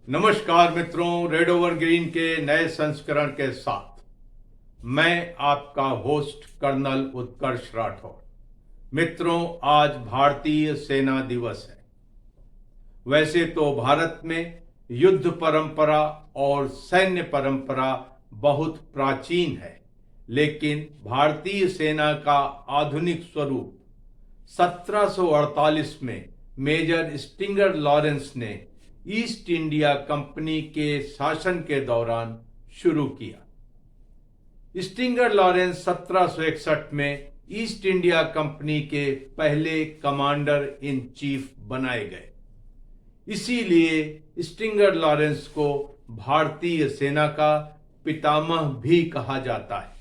नमस्कार मित्रों, red over green के नए संस्करण के साथ मैं आपका होस्ट कर्नल उत्कर्ष राठौर। मित्रों, आज भारतीय सेना दिवस है। वैसे तो भारत में युद्ध परंपरा और सैन्य परंपरा बहुत प्राचीन है, लेकिन भारतीय सेना का आधुनिक स्वरूप 1748 में मेजर स्टिंगर लॉरेंस ने ईस्ट इंडिया कंपनी के शासन के दौरान शुरू किया। स्टिंगर लॉरेंस 1761 में ईस्ट इंडिया कंपनी के पहले कमांडर इन चीफ बनाए गए। इसीलिए स्टिंगर लॉरेंस को भारतीय सेना का पितामह भी कहा जाता है।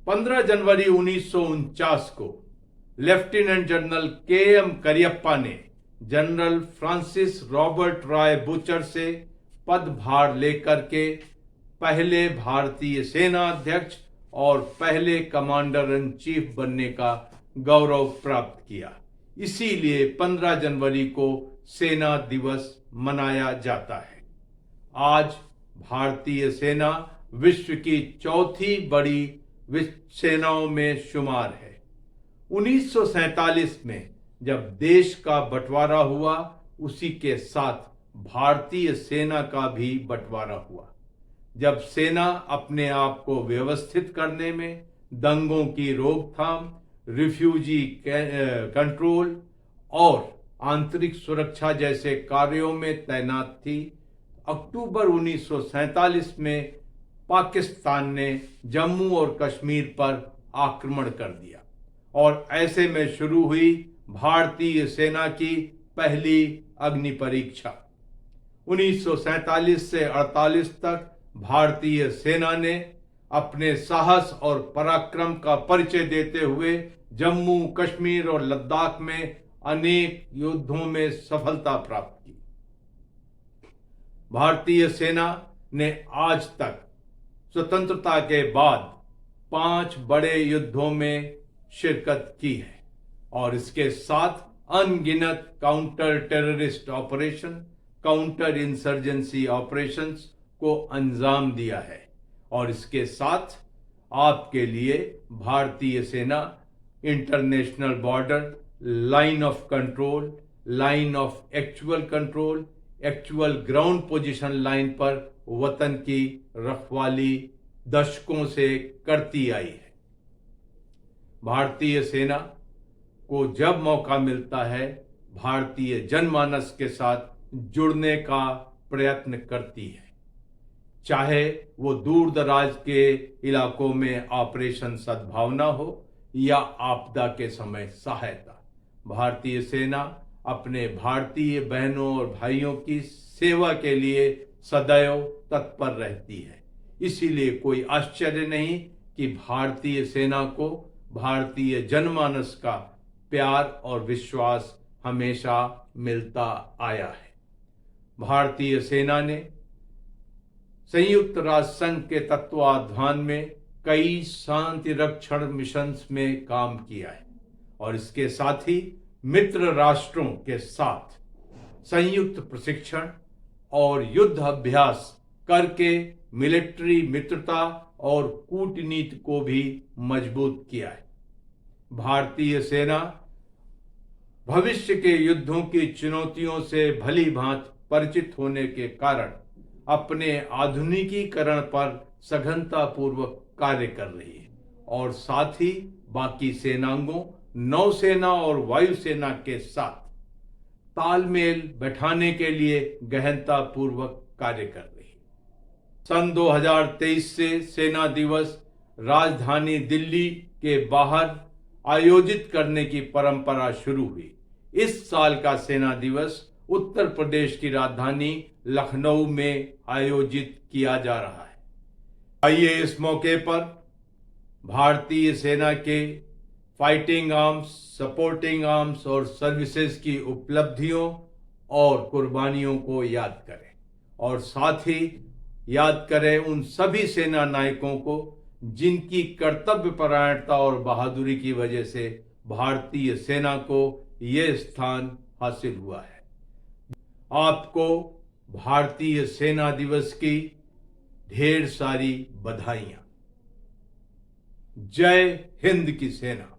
15 जनवरी 1949 को लेफ्टिनेंट जनरल के.एम. करियप्पा ने general Francis Robert Roy Bucher से पदभार लेकर के पहले भारतीय सेना अध्यक्ष और पहले कमांडर इन चीफ बनने का गौरव प्राप्त किया। इसीलिए 15 जनवरी को सेना दिवस मनाया जाता है। आज भारतीय सेना विश्व की चौथी बड़ी सेनाओं में शुमार है। 1947 में जब देश का बंटवारा हुआ, उसी के साथ भारतीय सेना का भी बंटवारा हुआ। जब सेना अपने आप को व्यवस्थित करने में, दंगों की रोकथाम, रिफ्यूजी कंट्रोल और आंतरिक सुरक्षा जैसे कार्यों में तैनात थी, अक्टूबर 1947 में पाकिस्तान ने जम्मू और कश्मीर पर आक्रमण कर दिया और ऐसे में शुरू हुई भारतीय सेना की पहली अग्नि परीक्षा। 1947 से 48 तक भारतीय सेना ने अपने साहस और पराक्रम का परिचय देते हुए जम्मू, कश्मीर और लद्दाख में अनेक युद्धों में सफलता प्राप्त की। भारतीय सेना ने आज तक स्वतंत्रता के बाद 5 बड़े युद्धों में शिरकत की है और इसके साथ अनगिनत counter terrorist operation, counter insurgency operations को अंजाम दिया है। और इसके साथ आपके लिए भारतीय सेना international border, line of control, line of actual control, actual ground position line पर वतन की रखवाली दशकों से करती आई है। भारतीय सेना को जब मौका मिलता है, भारतीय जनमानस के साथ जुड़ने का प्रयत्न करती है, चाहे वो दूर दराज के इलाकों में ऑपरेशन सद्भावना हो या आपदा के समय सहायता। भारतीय सेना अपने भारतीय बहनों और भाइयों की सेवा के लिए सदैव तत्पर रहती है। इसीलिए कोई आश्चर्य नहीं कि भारतीय सेना को भारतीय जनमानस का प्यार और विश्वास हमेशा मिलता आया है। भारतीय सेना ने संयुक्त राष्ट्र संघ के तत्वाधान में कई शांति रक्षण मिशंस में काम किया है और इसके साथ ही मित्र राष्ट्रों के साथ संयुक्त प्रशिक्षण और युद्ध अभ्यास करके मिलिट्री मित्रता और कूटनीति को भी मजबूत किया है। भारतीय सेना भविष्य के युद्धों की चुनौतियों से भली भांति परिचित होने के कारण अपने आधुनिकीकरण पर सघनता पूर्वक कार्य कर रही है और साथ ही बाकी सेनाओं, नौसेना और वायुसेना के साथ तालमेल बैठाने के लिए गहनता पूर्वक कार्य कर रही है। सन 2023 से सेना दिवस राजधानी दिल्ली के बाहर आयोजित करने की परंपरा शुरू हुई। इस साल का सेना दिवस उत्तर प्रदेश की राजधानी लखनऊ में आयोजित किया जा रहा है। आइए इस मौके पर भारतीय सेना के फाइटिंग आर्म्स, सपोर्टिंग आर्म्स और सर्विसेज की उपलब्धियों और कुर्बानियों को याद करें और साथ ही याद करें उन सभी सेना नायकों को जिनकी कर्तव्यपरायणता और बहादुरी की वजह से भारतीय सेना को यह स्थान हासिल हुआ है। आपको भारतीय सेना दिवस की ढेर सारी बधाइयां। जय हिंद की सेना।